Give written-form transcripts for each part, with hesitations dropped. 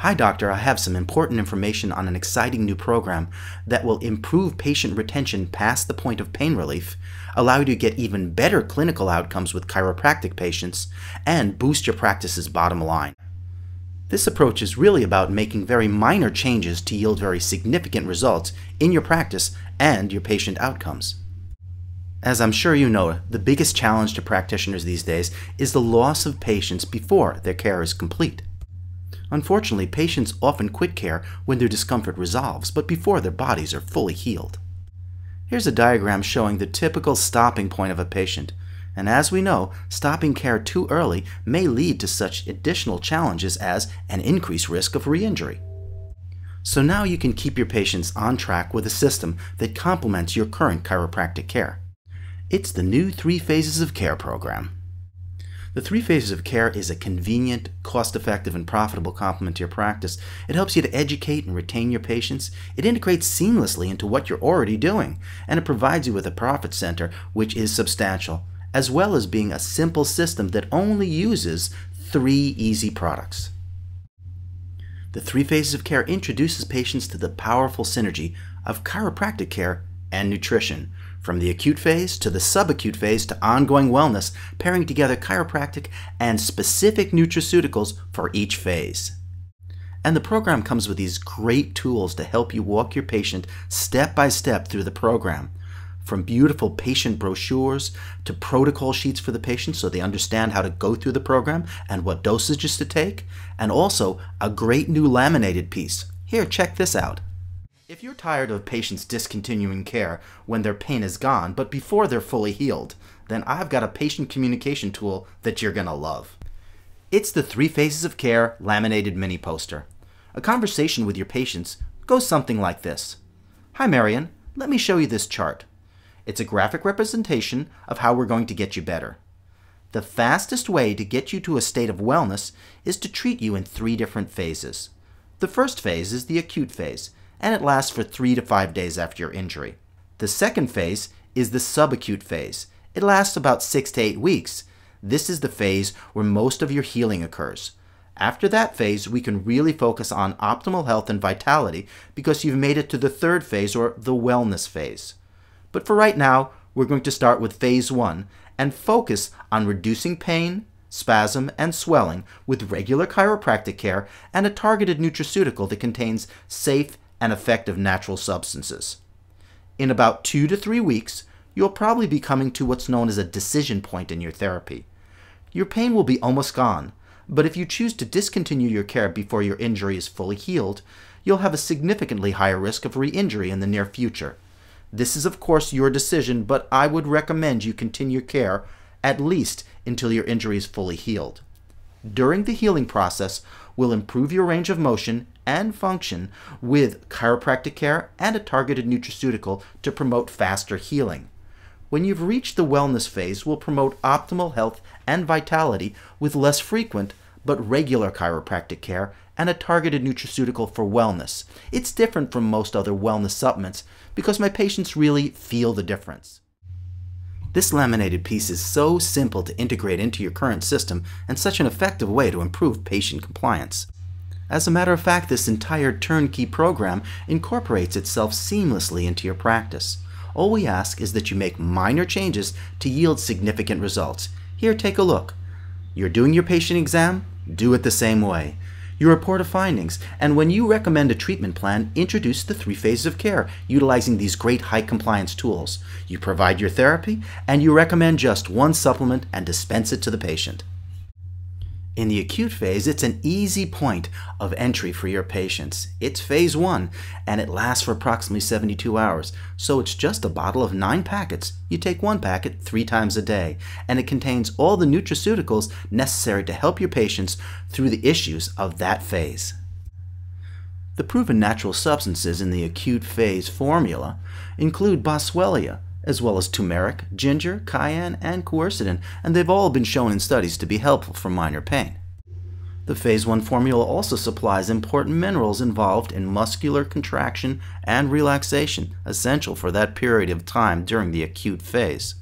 Hi doctor, I have some important information on an exciting new program that will improve patient retention past the point of pain relief, allow you to get even better clinical outcomes with chiropractic patients, and boost your practice's bottom line. This approach is really about making very minor changes to yield very significant results in your practice and your patient outcomes. As I'm sure you know, the biggest challenge to practitioners these days is the loss of patients before their care is complete. Unfortunately, patients often quit care when their discomfort resolves, but before their bodies are fully healed. Here's a diagram showing the typical stopping point of a patient, and as we know, stopping care too early may lead to such additional challenges as an increased risk of re-injury. So now you can keep your patients on track with a system that complements your current chiropractic care. It's the new 3 Phases of Care program. The 3 Phases of Care is a convenient, cost-effective, and profitable complement to your practice. It helps you to educate and retain your patients. It integrates seamlessly into what you're already doing, and it provides you with a profit center which is substantial, as well as being a simple system that only uses 3 easy products. The 3 Phases of Care introduces patients to the powerful synergy of chiropractic care and nutrition, from the acute phase to the subacute phase to ongoing wellness, pairing together chiropractic and specific nutraceuticals for each phase. And the program comes with these great tools to help you walk your patient step by step through the program, from beautiful patient brochures to protocol sheets for the patient so they understand how to go through the program and what dosages to take, and also a great new laminated piece. Here, check this out. If you're tired of patients discontinuing care when their pain is gone, but before they're fully healed, then I've got a patient communication tool that you're going to love. It's the 3 Phases of Care laminated mini poster. A conversation with your patients goes something like this. Hi Marion, let me show you this chart. It's a graphic representation of how we're going to get you better. The fastest way to get you to a state of wellness is to treat you in 3 different phases. The first phase is the acute phase, and it lasts for 3 to 5 days after your injury. The second phase is the subacute phase. It lasts about 6 to 8 weeks. This is the phase where most of your healing occurs. After that phase, we can really focus on optimal health and vitality because you've made it to the 3rd phase, or the wellness phase. But for right now, we're going to start with phase 1 and focus on reducing pain, spasm, and swelling with regular chiropractic care and a targeted nutraceutical that contains safe and effective natural substances. In about 2 to 3 weeks, you'll probably be coming to what's known as a decision point in your therapy. Your pain will be almost gone, but if you choose to discontinue your care before your injury is fully healed, you'll have a significantly higher risk of re-injury in the near future. This is of course your decision, but I would recommend you continue care at least until your injury is fully healed. During the healing process, we'll improve your range of motion and function with chiropractic care and a targeted nutraceutical to promote faster healing. When you've reached the wellness phase, we'll promote optimal health and vitality with less frequent but regular chiropractic care and a targeted nutraceutical for wellness. It's different from most other wellness supplements because my patients really feel the difference. This laminated piece is so simple to integrate into your current system and such an effective way to improve patient compliance. As a matter of fact, this entire turnkey program incorporates itself seamlessly into your practice. All we ask is that you make minor changes to yield significant results. Here, take a look. You're doing your patient exam? Do it the same way. You report of findings, and when you recommend a treatment plan, introduce the 3 Phases of Care, utilizing these great high-compliance tools. You provide your therapy, and you recommend just 1 supplement and dispense it to the patient. In the acute phase, it's an easy point of entry for your patients. It's phase 1, and it lasts for approximately 72 hours. So it's just a bottle of 9 packets. You take 1 packet 3 times a day, and it contains all the nutraceuticals necessary to help your patients through the issues of that phase. The proven natural substances in the acute phase formula include boswellia, as well as turmeric, ginger, cayenne, and quercetin, and they've all been shown in studies to be helpful for minor pain. The phase 1 formula also supplies important minerals involved in muscular contraction and relaxation, essential for that period of time during the acute phase.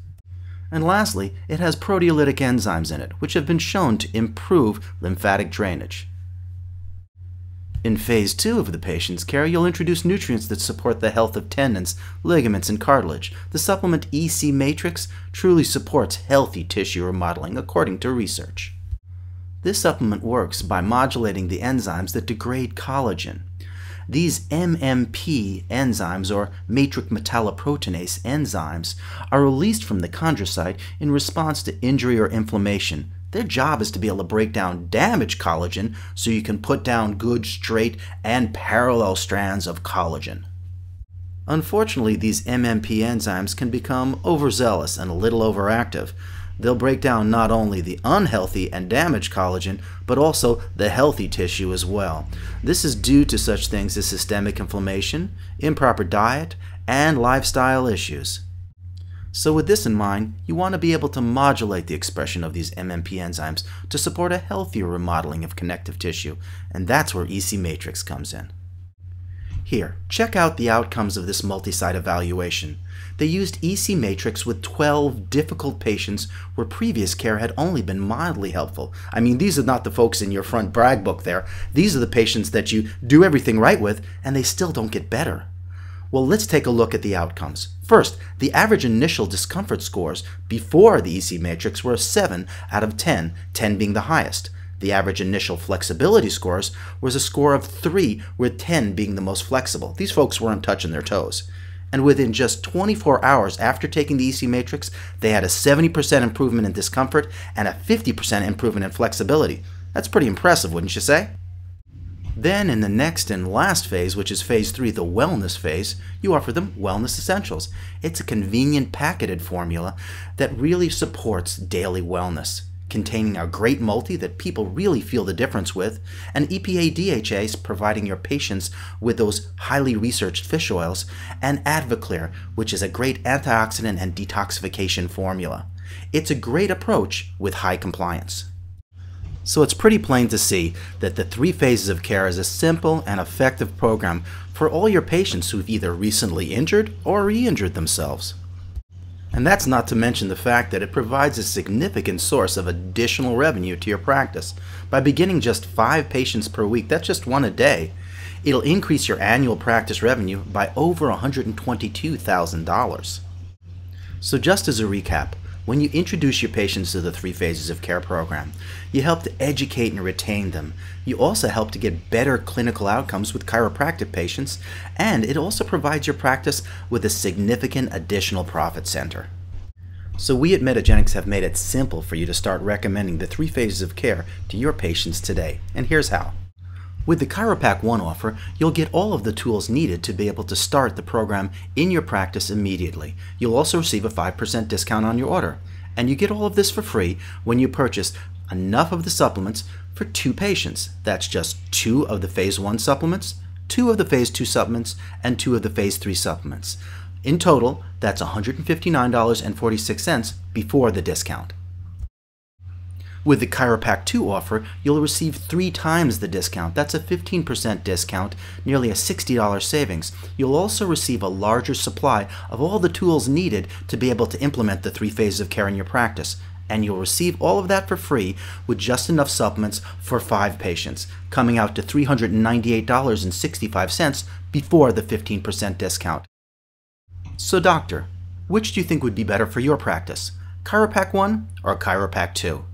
And lastly, it has proteolytic enzymes in it, which have been shown to improve lymphatic drainage. In phase 2 of the patient's care, you'll introduce nutrients that support the health of tendons, ligaments, and cartilage. The supplement EC Matrix truly supports healthy tissue remodeling according to research. This supplement works by modulating the enzymes that degrade collagen. These MMP enzymes, or matrix metalloproteinase enzymes, are released from the chondrocyte in response to injury or inflammation. Their job is to be able to break down damaged collagen so you can put down good, straight, and parallel strands of collagen. Unfortunately, these MMP enzymes can become overzealous and a little overactive. They'll break down not only the unhealthy and damaged collagen, but also the healthy tissue as well. This is due to such things as systemic inflammation, improper diet, and lifestyle issues. So with this in mind, you want to be able to modulate the expression of these MMP enzymes to support a healthier remodeling of connective tissue, and that's where EC Matrix comes in. Here, check out the outcomes of this multi-site evaluation. They used EC Matrix with 12 difficult patients where previous care had only been mildly helpful. I mean, these are not the folks in your front brag book there. These are the patients that you do everything right with, and they still don't get better. Well, let's take a look at the outcomes. First, the average initial discomfort scores before the EC Matrix were a 7 out of 10, 10 being the highest. The average initial flexibility scores was a score of 3, with 10 being the most flexible. These folks weren't touching their toes. And within just 24 hours after taking the EC Matrix, they had a 70% improvement in discomfort and a 50% improvement in flexibility. That's pretty impressive, wouldn't you say? Then in the next and last phase, which is phase 3, the wellness phase, you offer them Wellness Essentials. It's a convenient packeted formula that really supports daily wellness, containing a great multi that people really feel the difference with, and EPA DHAs providing your patients with those highly researched fish oils, and Advoclear, which is a great antioxidant and detoxification formula. It's a great approach with high compliance. So it's pretty plain to see that the 3 phases of care is a simple and effective program for all your patients who've either recently injured or re-injured themselves. And that's not to mention the fact that it provides a significant source of additional revenue to your practice. By beginning just 5 patients per week, that's just 1 a day, it'll increase your annual practice revenue by over $122,000. So just as a recap, when you introduce your patients to the 3 phases of care program, you help to educate and retain them. You also help to get better clinical outcomes with chiropractic patients, and it also provides your practice with a significant additional profit center. So we at Metagenics have made it simple for you to start recommending the 3 phases of care to your patients today, and here's how. With the Chiropac One offer, you'll get all of the tools needed to be able to start the program in your practice immediately. You'll also receive a 5% discount on your order. And you get all of this for free when you purchase enough of the supplements for 2 patients. That's just 2 of the phase 1 supplements, 2 of the phase 2 supplements, and 2 of the phase 3 supplements. In total, that's $159.46 before the discount. With the Chiropac 2 offer, you'll receive 3 times the discount. That's a 15% discount, nearly a $60 savings. You'll also receive a larger supply of all the tools needed to be able to implement the 3 phases of care in your practice. And you'll receive all of that for free with just enough supplements for 5 patients, coming out to $398.65 before the 15% discount. So doctor, which do you think would be better for your practice? Chiropac 1 or Chiropac 2?